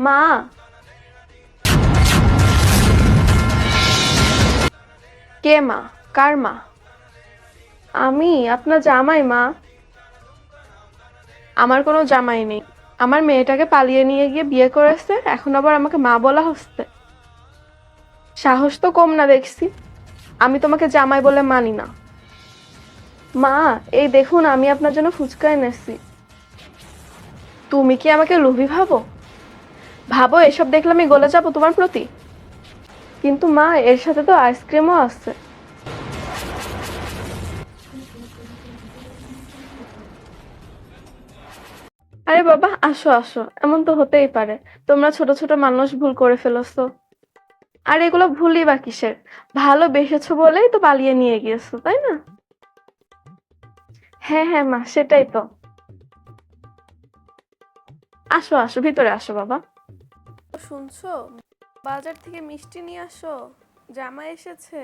মা। কে মা? কার মা? আমি আপনার জামাই মা। আমার কোনো জামাই নেই। আমার মেয়েটাকে পালিয়ে নিয়ে গিয়ে বিয়ে করেছে, এখন আবার আমাকে মা বলা হচ্ছে। সাহস তো কম না দেখছি। আমি তোমাকে জামাই বলে মানি না। মা, এই দেখুন আমি আপনার জন্য ফুচকা এনেছি। তুমি কি আমাকে লোভী ভাবো? ভাবো এসব দেখলে আমি গলে যাবো তোমার প্রতি? কিন্তু মা, এর সাথে তো আইসক্রিমও আছে। আরে বাবা, আসো আসো, এমন তো হতেই পারে। তোমরা ছোট ছোট মানুষ ভুল করে ফেলেছো। আর এগুলো ভুলই বা কিসের? ভালোবেসেছো বলেই তো পালিয়ে নিয়ে গিয়েছো, তাই না? হ্যাঁ হ্যাঁ মা, সেটাই তো। আসো আসো, ভিতরে আসো বাবা। শুনছো? বাজার থেকে মিষ্টি নিয়ে আসো, জামাই এসেছে।